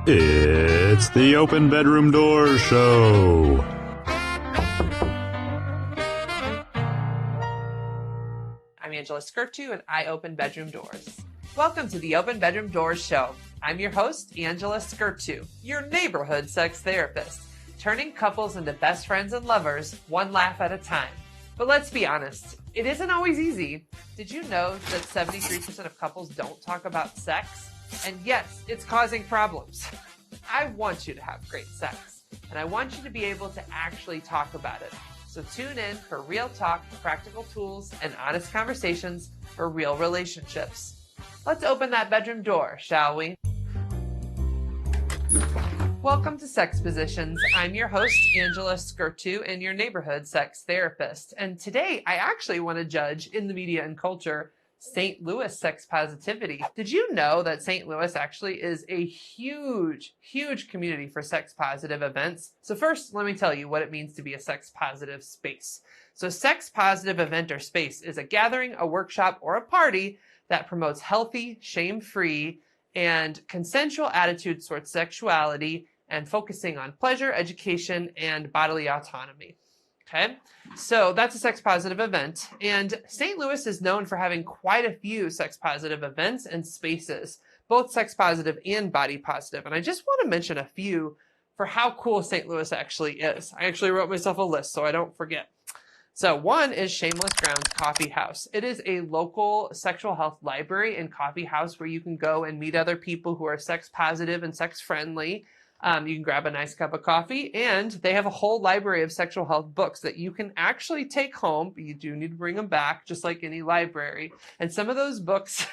It's the Open Bedroom Doors Show. I'm Angela Skirtu, and I open bedroom doors. Welcome to the Open Bedroom Doors Show. I'm your host, Angela Skirtu, your neighborhood sex therapist, turning couples into best friends and lovers, one laugh at a time. But let's be honest, it isn't always easy. Did you know that 73% of couples don't talk about sex? And yes, it's causing problems. I want you to have great sex, and I want you to be able to actually talk about it. So tune in for real talk, practical tools, and honest conversations for real relationships. Let's open that bedroom door, shall we? Welcome to Sex Positions. I'm your host, Angela Skirtu, and your neighborhood sex therapist. And today, I actually want to judge in the media and culture St. Louis sex positivity. Did you know that St. Louis actually is a huge, huge community for sex positive events? So first, let me tell you what it means to be a sex positive space. So sex positive event or space is a gathering, a workshop, or a party that promotes healthy, shame-free, and consensual attitudes towards sexuality and focusing on pleasure, education, and bodily autonomy. Okay, so that's a sex positive event. And St. Louis is known for having quite a few sex positive events and spaces, both sex positive and body positive. And I just want to mention a few for how cool St. Louis actually is. I actually wrote myself a list so I don't forget. So one is Shameless Grounds Coffee House. It is a local sexual health library and coffee house where you can go and meet other people who are sex positive and sex friendly. You can grab a nice cup of coffee, and they have a whole library of sexual health books that you can actually take home, but you do need to bring them back, just like any library. And some of those books,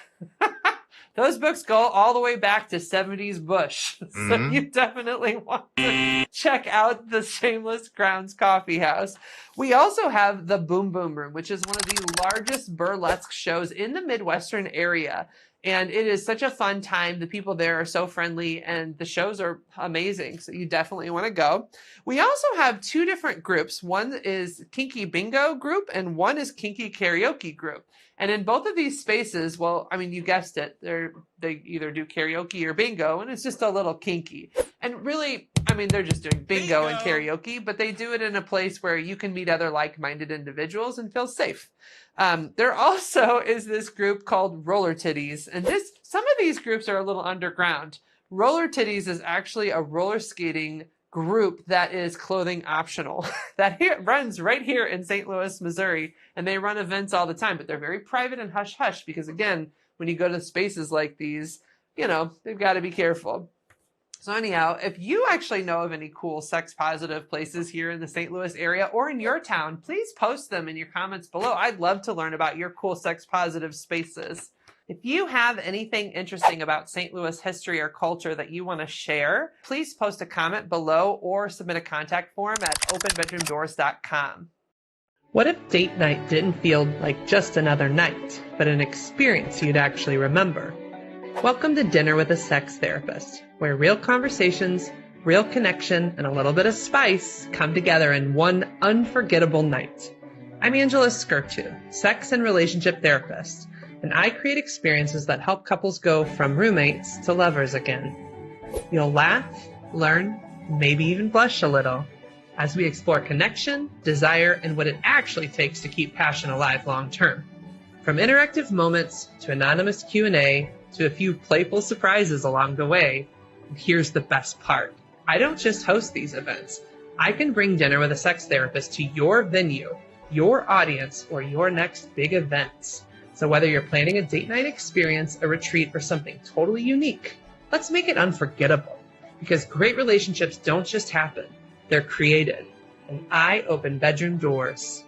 those books go all the way back to 70s Bush. So you definitely want to check out the Shameless Grounds Coffee House. We also have the Boom Boom Room, which is one of the largest burlesque shows in the Midwestern area. And it is such a fun time. The people there are so friendly and the shows are amazing. So you definitely want to go. We also have two different groups. One is Kinky Bingo group and one is Kinky Karaoke group. And in both of these spaces, well, I mean, you guessed it. They either do karaoke or bingo, and it's just a little kinky. And really, I mean, they're just doing bingo and karaoke, but they do it in a place where you can meet other like-minded individuals and feel safe. There also is this group called Roller Titties, and some of these groups are a little underground. Roller Titties is actually a roller skating group that is clothing optional that runs right here in St. Louis, Missouri, and they run events all the time, but they're very private and hush-hush because, again, when you go to spaces like these, you know, they've got to be careful. So anyhow, if you actually know of any cool sex positive places here in the St. Louis area or in your town, please post them in your comments below. I'd love to learn about your cool sex positive spaces. If you have anything interesting about St. Louis history or culture that you want to share, please post a comment below or submit a contact form at openbedroomdoors.com. What if date night didn't feel like just another night, but an experience you'd actually remember? Welcome to Dinner with a Sex Therapist, where real conversations, real connection, and a little bit of spice come together in one unforgettable night. I'm Angela Skirtu, sex and relationship therapist, and I create experiences that help couples go from roommates to lovers again. You'll laugh, learn, maybe even blush a little as we explore connection, desire, and what it actually takes to keep passion alive long term. From interactive moments to anonymous Q&A to a few playful surprises along the way, and here's the best part. I don't just host these events. I can bring Dinner with a Sex Therapist to your venue, your audience, or your next big events. So whether you're planning a date night experience, a retreat, or something totally unique, let's make it unforgettable. Because great relationships don't just happen, they're created. And I open bedroom doors.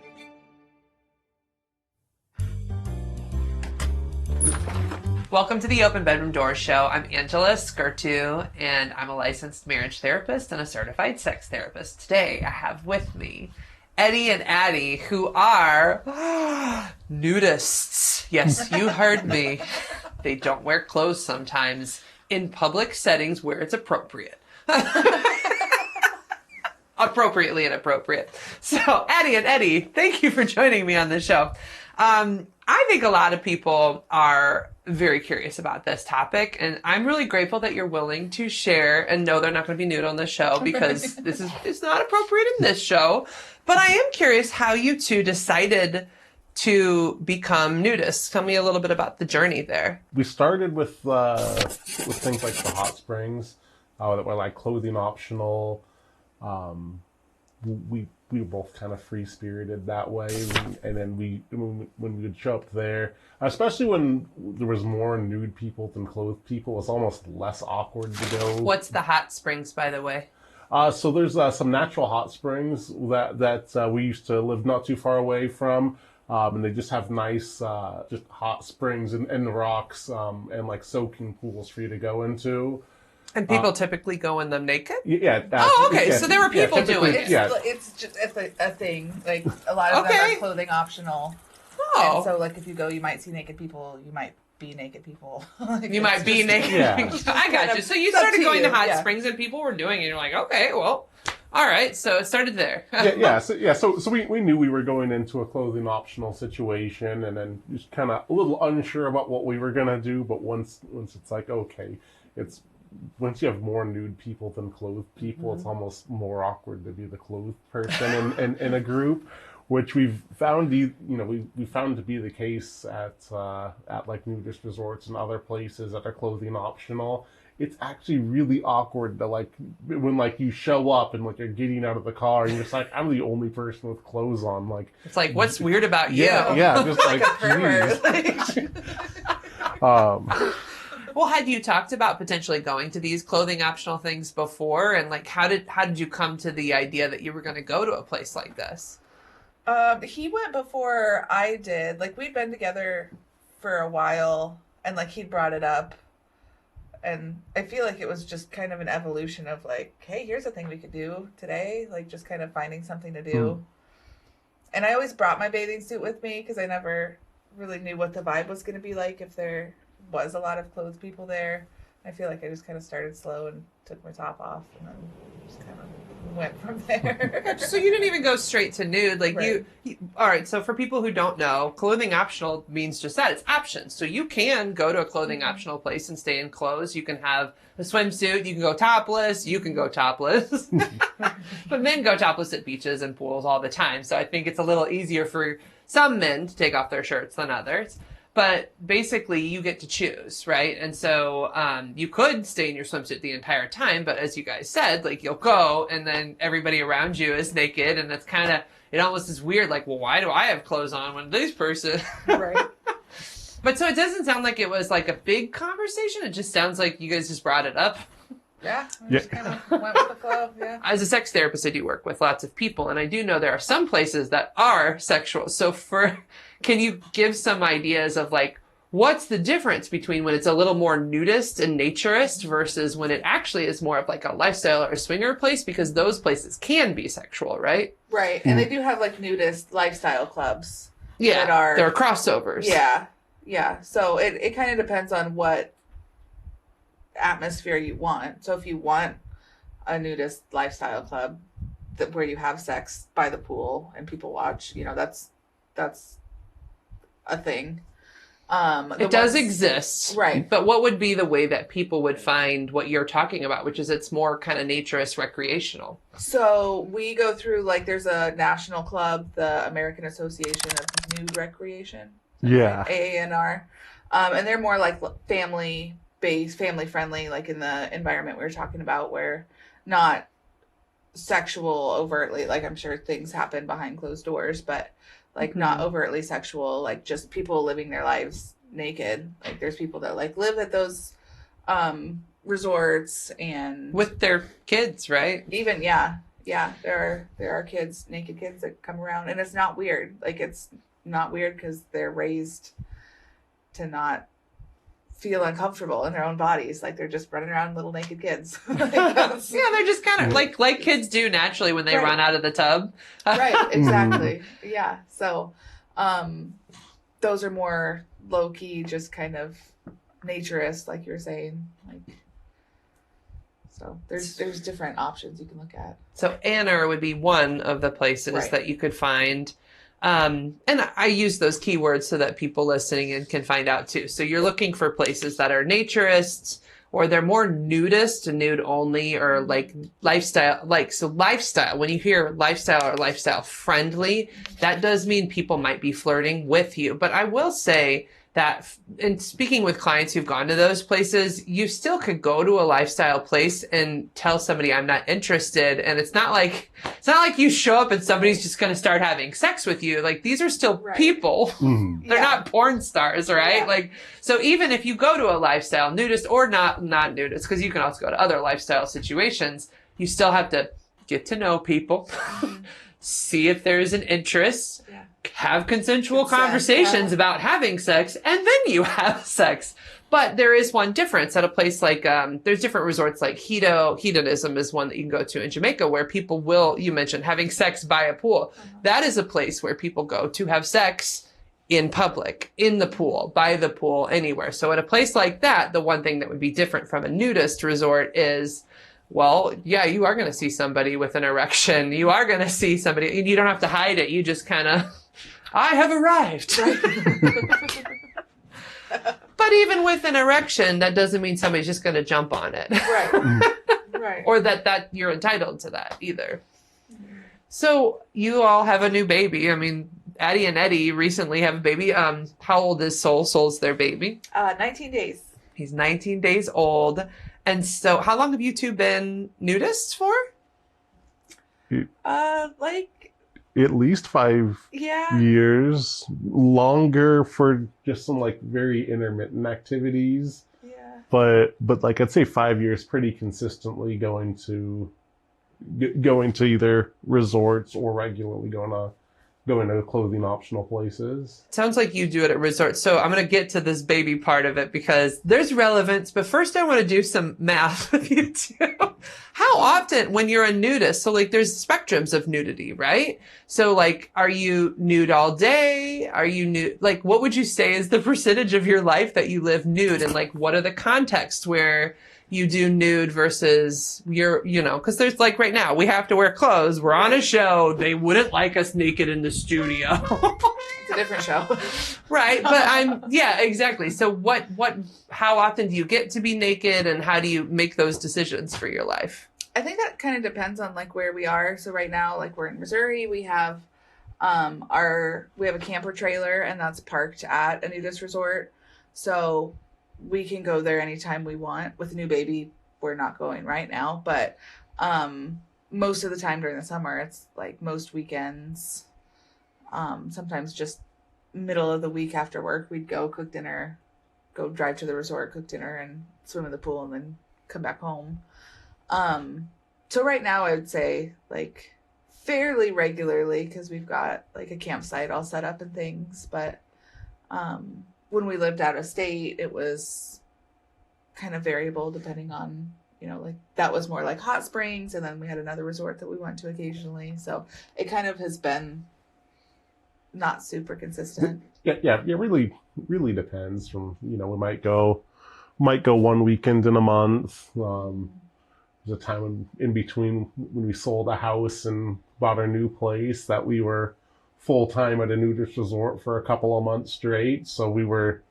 Welcome to the Open Bedroom Doors Show. I'm Angela Skirtu, and I'm a licensed marriage therapist and a certified sex therapist. Today, I have with me Eddie and Addie, who are nudists. Yes, you heard me. They don't wear clothes sometimes in public settings where it's appropriate. Appropriately inappropriate. So, Addie and Eddie, thank you for joining me on the show. I think a lot of people are very curious about this topic, and I'm really grateful that you're willing to share. And no, they're not going to be nude on this show because it's not appropriate in this show. But I am curious how you two decided to become nudists. Tell me a little bit about the journey there. We started with things like the hot springs that were like clothing optional. We were both kind of free spirited that way, and then when we would show up there, especially when there was more nude people than clothed people, it's almost less awkward to go. What's the hot springs, by the way? So there's some natural hot springs that we used to live not too far away from. And they just have nice, just hot springs in the rocks, and like soaking pools for you to go into. And people typically go in them naked? Yeah. Oh, okay. Yeah, So there were people doing it. It's just a thing. Like a lot of them are clothing optional. Oh. And so like if you go, you might see naked people. You might be naked people. Like, you might be naked. Yeah. I got you. So you started going to hot springs and people were doing it. And you're like, okay, well, all right. So it started there. So we knew we were going into a clothing optional situation, and then just kind of a little unsure about what we were gonna do. But once it's like, okay, once you have more nude people than clothed people, it's almost more awkward to be the clothed person in a group, which we've found, we found to be the case at like nudist resorts and other places that are clothing optional. It's actually really awkward to like when like you show up and like you're getting out of the car and you're just like, I'm the only person with clothes on. Like it's like, what's weird about you? Yeah, just like, Well, had you talked about potentially going to these clothing optional things before? And like, how did you come to the idea that you were going to go to a place like this? He went before I did. Like we'd been together for a while, and like he'd brought it up, and I feel like it was just kind of an evolution of like, hey, here's a thing we could do today. Like just kind of finding something to do. And I always brought my bathing suit with me because I never really knew what the vibe was going to be like if there was a lot of clothed people there. I feel like I just kind of started slow and took my top off and then just kind of went from there. So you didn't even go straight to nude. Like you all right. So for people who don't know, clothing optional means just that. It's options. So you can go to a clothing optional place and stay in clothes. You can have a swimsuit. You can go topless. You can go topless. But men go topless at beaches and pools all the time. So I think it's a little easier for some men to take off their shirts than others. But basically, you get to choose, right? And so you could stay in your swimsuit the entire time, but as you guys said, like you'll go, and then everybody around you is naked, and that's kind of, it almost is weird. Like, well, why do I have clothes on when this person? Right. But so it doesn't sound like it was like a big conversation. It just sounds like you guys just brought it up. Yeah, just kind of went with the flow. Yeah. As a sex therapist, I do work with lots of people, and I do know there are some places that are sexual. So can you give some ideas of like, what's the difference between when it's a little more nudist and naturist versus when it actually is more of like a lifestyle or a swinger place? Because those places can be sexual, right? Right. And they do have like nudist lifestyle clubs. Yeah. They're crossovers. Yeah. Yeah. So it kind of depends on what atmosphere you want. So if you want a nudist lifestyle club where you have sex by the pool and people watch, that's a thing. It does exist. Right. But what would be the way that people would find what you're talking about, which is it's more kind of naturist recreational? So we go through, like, there's a national club, the American Association of Nude Recreation. Yeah. AANR. And they're more like family-based, family-friendly, like in the environment we were talking about, where not sexual overtly, like I'm sure things happen behind closed doors, but like not overtly sexual, like just people living their lives naked. Like there's people that like live at those resorts and with their kids, right? Even there are kids, naked kids that come around, and it's not weird. Like it's not weird because they're raised to not feel uncomfortable in their own bodies. Like they're just running around little naked kids. Yeah, they're just kind of like kids do naturally when they run out of the tub. Right, exactly. Yeah. So those are more low key, just kind of naturist, like you were saying. Like, so there's different options you can look at. So Anna would be one of the places that you could find. And I use those keywords so that people listening in can find out too. So you're looking for places that are naturists, or they're more nudist, nude only, or like lifestyle, lifestyle. When you hear lifestyle or lifestyle friendly, that does mean people might be flirting with you. But I will say that in speaking with clients who've gone to those places, you still could go to a lifestyle place and tell somebody I'm not interested. And it's not like you show up and somebody's just going to start having sex with you. Like, these are still people. Mhm. They're not porn stars, right? Yeah. Like, so even if you go to a lifestyle nudist or not nudist, because you can also go to other lifestyle situations, you still have to get to know people, see if there's an interest, have consensual Consent, conversations about having sex, and then you have sex. But there is one difference at a place like, there's different resorts like hedonism is one that you can go to in Jamaica, where people will, you mentioned having sex by a pool. That is a place where people go to have sex in public, in the pool, by the pool, anywhere. So at a place like that, the one thing that would be different from a nudist resort is, well, yeah, you are going to see somebody with an erection. You are going to see somebody, and you don't have to hide it. You just kind of, I have arrived. But even with an erection, that doesn't mean somebody's just going to jump on it. Right. Right. Or that you're entitled to that either. So you all have a new baby. I mean, Addie and Eddie recently have a baby. How old is Soul? Soul's their baby. 19 days. He's 19 days old. And so how long have you two been nudists for? Like, At least 5 yeah. years. Longer for just some like very intermittent activities. Yeah. But like I'd say 5 years pretty consistently going to either resorts or regularly going to clothing optional places. Sounds like you do it at resorts. So I'm going to get to this baby part of it because there's relevance. But first I want to do some math with you two. How often when you're a nudist, so like there's spectrums of nudity, right? So like, are you nude all day? Are you nude? Like, what would you say is the percentage of your life that you live nude? And like, what are the contexts where you do nude versus because there's like right now we have to wear clothes. We're on a show. They wouldn't like us naked in the studio. It's a different show. Right. But yeah, exactly. So how often do you get to be naked and how do you make those decisions for your life? I think that kind of depends on like where we are. So right now, like we're in Missouri, we have a camper trailer and that's parked at a nudist resort. So we can go there anytime we want. With a new baby, we're not going right now, but most of the time during the summer, it's like most weekends, sometimes just middle of the week after work, we'd go cook dinner, go drive to the resort, cook dinner, and swim in the pool, and then come back home. So right now, I would say like fairly regularly because we've got like a campsite all set up and things, but when we lived out of state, it was kind of variable depending on, like that was more like hot springs. And then we had another resort that we went to occasionally. So it kind of has been not super consistent. Yeah. Really, really depends from, we might go 1 weekend in a month. There's a time in between when we sold a house and bought our new place that we were full-time at a nudist resort for a couple of months straight. So we were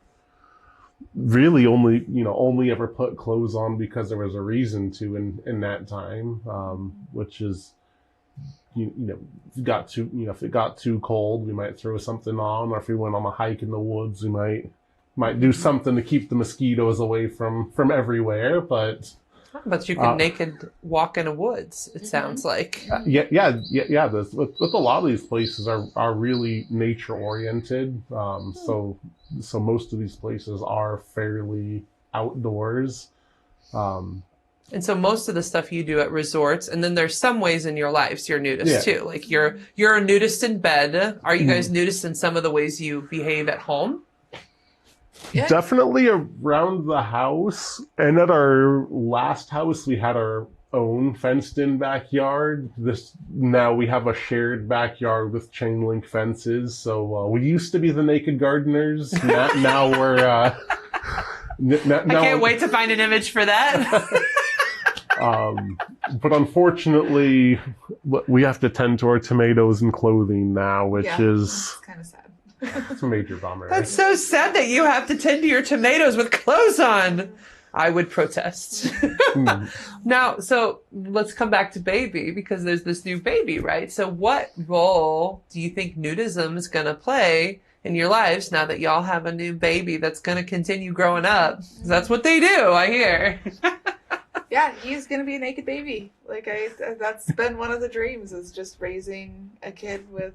really only ever put clothes on because there was a reason to in that time, which is, if it got too cold, we might throw something on, or if we went on a hike in the woods, we might do something to keep the mosquitoes away from everywhere, but you can naked walk in the woods, it sounds like. Yeah. With a lot of these places are really nature oriented. So most of these places are fairly outdoors. And so most of the stuff you do at resorts, and then there's some ways in your lives you're nudist too. Like you're a nudist in bed. Are you guys nudist in some of the ways you behave at home? Yeah. Definitely around the house. And at our last house, we had our own fenced-in backyard. Now we have a shared backyard with chain link fences. So we used to be the naked gardeners. Now we're. I can't wait to find an image for that. But unfortunately, we have to tend to our tomatoes and clothing now, which is kind of sad. it's a major bummer. That's so sad that you have to tend to your tomatoes with clothes on. I would protest. Now, so let's come back to baby, because there's this new baby, right? So what role do you think nudism is going to play in your lives now that y'all have a new baby that's going to continue growing up? 'Cause that's what they do, I hear. Yeah, he's gonna be a naked baby. Like that's been one of the dreams, is just raising a kid with,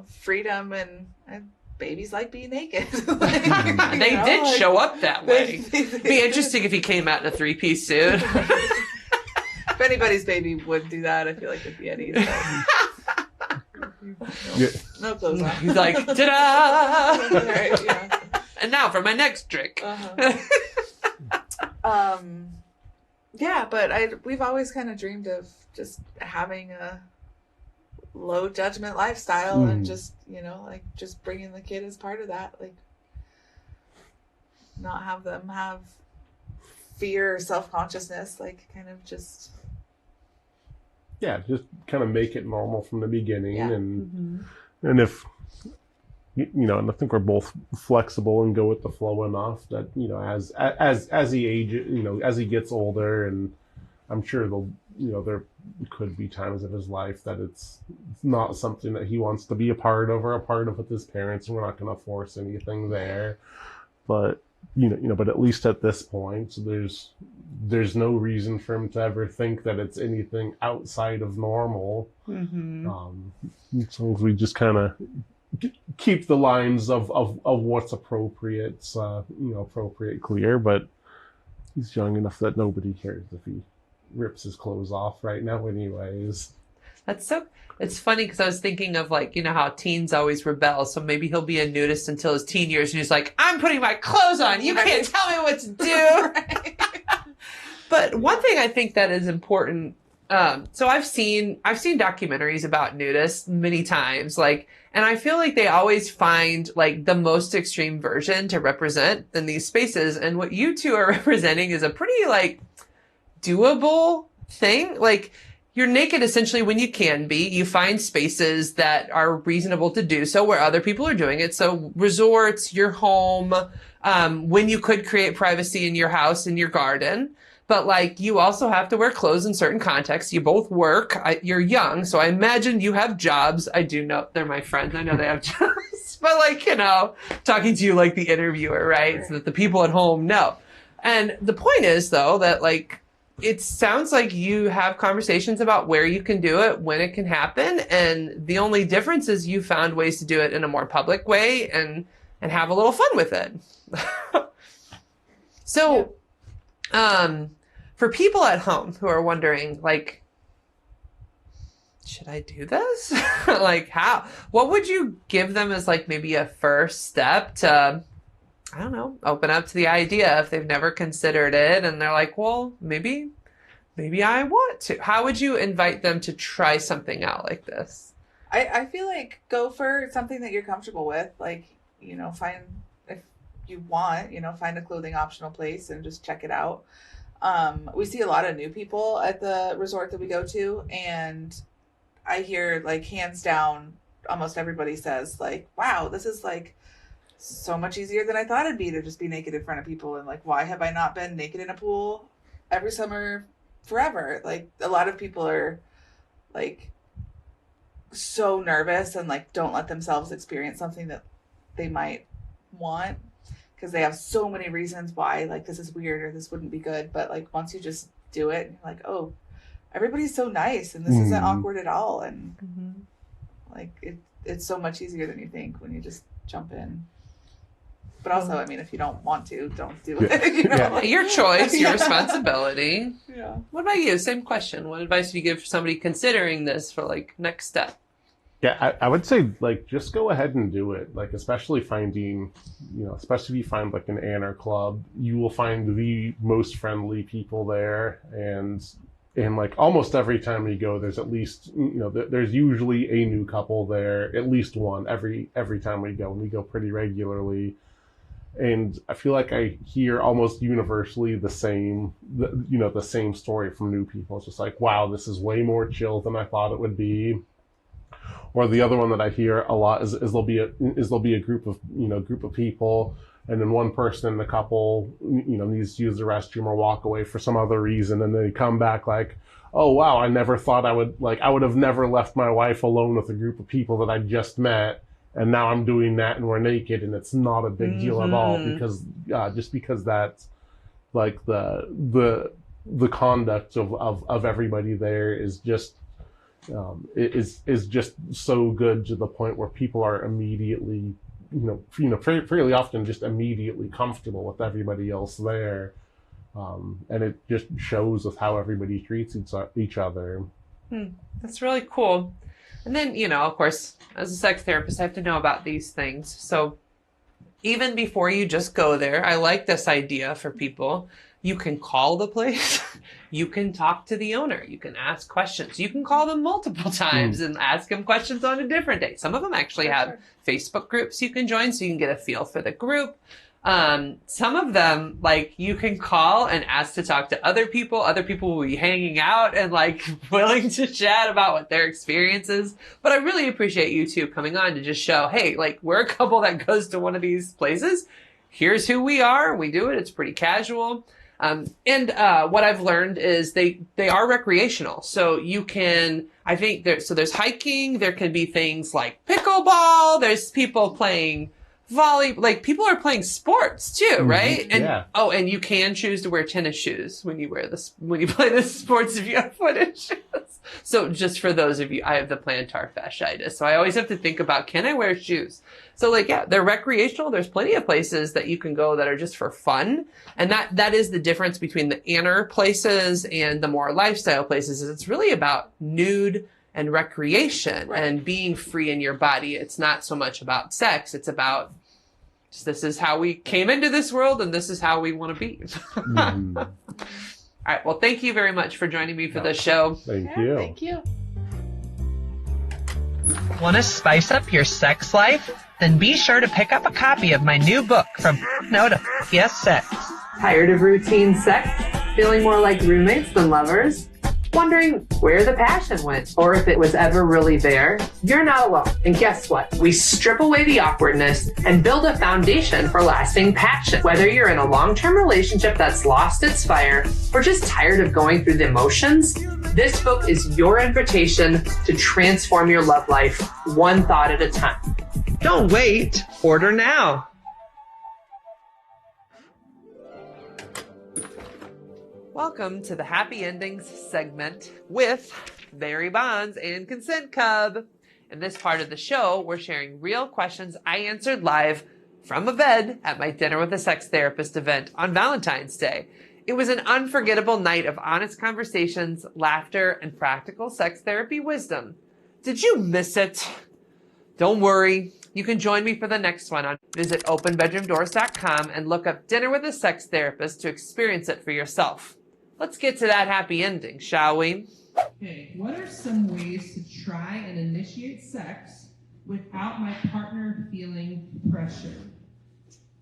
freedom, and babies like being naked. They did show up that way. It'd be interesting if he came out in a 3-piece suit. If anybody's baby would do that, I feel like it'd be Eddie's. No clothes on. He's like, ta-da! Right, yeah. And now for my next trick. Yeah, but we've always kind of dreamed of just having a low judgment lifestyle, and just, just bringing the kid as part of that, like not have them have fear or self-consciousness, like kind of just kind of make it normal from the beginning. Yeah. And if and I think we're both flexible and go with the flow enough that, as he ages, as he gets older, and I'm sure there could be times of his life that it's not something that he wants to be a part of, or a part of with his parents, and we're not going to force anything there. But, but at least at this point, there's no reason for him to ever think that it's anything outside of normal. As long as we just kind of keep the lines of what's appropriate, appropriate clear. But he's young enough that nobody cares if he rips his clothes off right now anyways. It's funny, because I was thinking of, like, how teens always rebel, so maybe he'll be a nudist until his teen years, and he's like, I'm putting my clothes on, you can't tell me what to do. But one thing I think that is important, so I've seen documentaries about nudists many times, and I feel like they always find, like, the most extreme version to represent in these spaces. And what you two are representing is a pretty, like, doable thing. Like, you're naked essentially when you can be. You find spaces that are reasonable to do so where other people are doing it. So resorts, your home, when you could create privacy in your house, in your garden. But, like, you also have to wear clothes in certain contexts. You both work. You're young, so I imagine you have jobs. I do know they're my friends. I know they have jobs. But, like, talking to you like the interviewer, right? So that the people at home know. And the point is, though, that, like, it sounds like you have conversations about where you can do it, when it can happen. And the only difference is you found ways to do it in a more public way and have a little fun with it. So, for people at home who are wondering, like, should I do this? Like, how? What would you give them as, like, maybe a first step to, I don't know, open up to the idea if they've never considered it and they're like, well, maybe I want to. How would you invite them to try something out like this? I feel like go for something that you're comfortable with. Like, find, if you want, find a clothing optional place and just check it out. We see a lot of new people at the resort that we go to, and I hear, like, hands down, almost everybody says, like, wow, this is, like, so much easier than I thought it'd be to just be naked in front of people. And, like, why have I not been naked in a pool every summer forever? Like, a lot of people are, like, so nervous and, like, don't let themselves experience something that they might want, because they have so many reasons why, like, this is weird or this wouldn't be good. But, like, once you just do it, you're like, oh, everybody's so nice and this isn't awkward at all. And like, it's so much easier than you think when you just jump in. But also, I mean, if you don't want to, don't do it. Your choice, your responsibility. Yeah. What about you? Same question. What advice do you give for somebody considering this for, like, next step? Yeah, I would say, like, just go ahead and do it. Like, especially finding, especially if you find, like, an Anner club, you will find the most friendly people there. And like, almost every time you go, there's at least, there's usually a new couple there, at least one every time we go, and we go pretty regularly. And I feel like I hear almost universally the same story from new people. It's just like, wow, this is way more chill than I thought it would be. Or the other one that I hear a lot is there'll be a group of people, and then one person in the couple, needs to use the restroom or walk away for some other reason, and they come back like, oh wow, I never thought I would have never left my wife alone with a group of people that I just met, and now I'm doing that and we're naked, and it's not a big deal at all, because just because that's like the conduct of everybody there is just is just so good, to the point where people are immediately, fairly often just immediately comfortable with everybody else there. And it just shows with how everybody treats each other. That's really cool. And then, of course, as a sex therapist, I have to know about these things. So even before you just go there, I like this idea for people. You can call the place. You can talk to the owner. You can ask questions. You can call them multiple times and ask them questions on a different day. Some of them actually have Facebook groups you can join, so you can get a feel for the group. Some of them, you can call and ask to talk to other people. Other people will be hanging out and willing to chat about what their experience is. But I really appreciate you two coming on to just show, hey, we're a couple that goes to one of these places. Here's who we are. We do it. It's pretty casual. And what I've learned is they are recreational. So you can, I think there's hiking. There can be things like pickleball. There's people playing people are playing sports too, right? And and you can choose to wear tennis shoes when you play the sports if you have footed shoes. So just for those of you, I have the plantar fasciitis, so I always have to think about, can I wear shoes? So they're recreational. There's plenty of places that you can go that are just for fun. And that is the difference between the inner places and the more lifestyle places, is it's really about nude and recreation and being free in your body. It's not so much about sex. It's about this is how we came into this world and this is how we want to be. All right. Well, thank you very much for joining me for this show. Thank you. Thank you. Want to spice up your sex life? Then be sure to pick up a copy of my new book from No to Yes Sex. Tired of routine sex? Feeling more like roommates than lovers? Wondering where the passion went, or if it was ever really there? You're not alone. And guess what? We strip away the awkwardness and build a foundation for lasting passion. Whether you're in a long-term relationship that's lost its fire, or just tired of going through the emotions, this book is your invitation to transform your love life one thought at a time. Don't wait. Order now. Welcome to the Happy Endings segment with Barry Bonds and Consent Cub. In this part of the show, we're sharing real questions I answered live from a bed at my Dinner with a Sex Therapist event on Valentine's Day. It was an unforgettable night of honest conversations, laughter, and practical sex therapy wisdom. Did you miss it? Don't worry. You can join me for the next one. Visit openbedroomdoors.com and look up Dinner with a Sex Therapist to experience it for yourself. Let's get to that happy ending, shall we? Okay, what are some ways to try and initiate sex without my partner feeling pressure?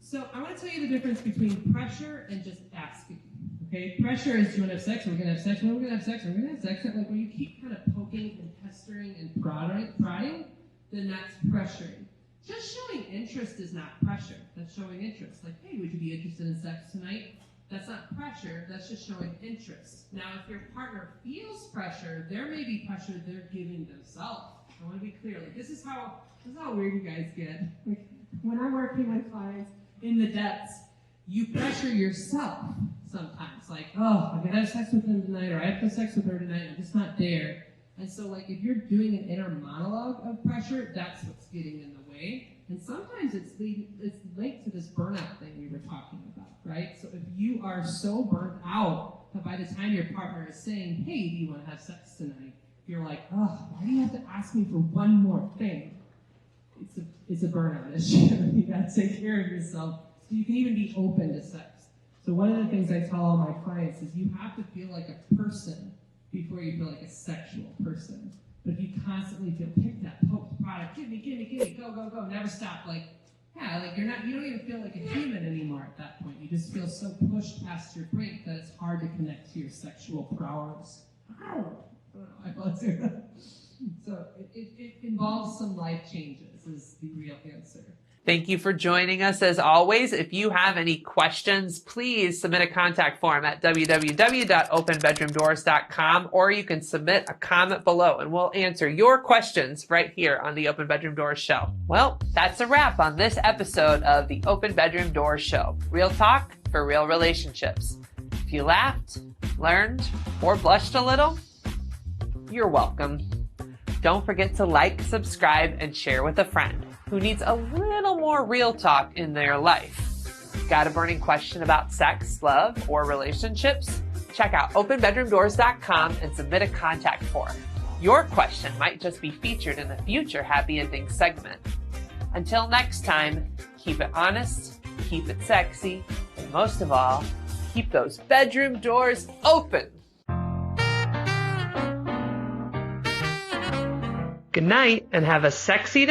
So I want to tell you the difference between pressure and just asking. Okay, pressure is, do you want to have sex? We're going to have sex. When we're going to have sex, we're going to have sex. When you keep kind of poking and pestering and prodding, then that's pressuring. Just showing interest is not pressure. That's showing interest. Hey, would you be interested in sex tonight? That's not pressure, that's just showing interest. Now, if your partner feels pressure, there may be pressure they're giving themselves. I want to be clear. This is how weird you guys get. When I'm working with clients in the depths, you pressure yourself sometimes. Oh, I gotta have sex with him tonight, or I have to have sex with her tonight, I'm just not there. And so, if you're doing an inner monologue of pressure, that's what's getting in the way. And sometimes it's linked to this burnout thing we were talking about, right? So if you are so burnt out that by the time your partner is saying, hey, do you want to have sex tonight? You're like, oh, why do you have to ask me for one more thing? It's a burnout issue. You got to take care of yourself so you can even be open to sex. So one of the things I tell all my clients is you have to feel like a person before you feel like a sexual person. But if you constantly feel pick that, poke, product, give me, go, never stop, Yeah, like you don't even feel like a human anymore at that point. You just feel so pushed past your brink that it's hard to connect to your sexual prowess. I don't know, I felt like so it involves some life changes is the real answer. Thank you for joining us as always. If you have any questions, please submit a contact form at www.openbedroomdoors.com, or you can submit a comment below and we'll answer your questions right here on the Open Bedroom Doors Show. Well, that's a wrap on this episode of the Open Bedroom Doors Show. Real talk for real relationships. If you laughed, learned, or blushed a little, you're welcome. Don't forget to like, subscribe, and share with a friend who needs a little more real talk in their life. Got a burning question about sex, love, or relationships? Check out openbedroomdoors.com and submit a contact form. Your question might just be featured in a future Happy Ending segment. Until next time, keep it honest, keep it sexy, and most of all, keep those bedroom doors open. Good night, and have a sexy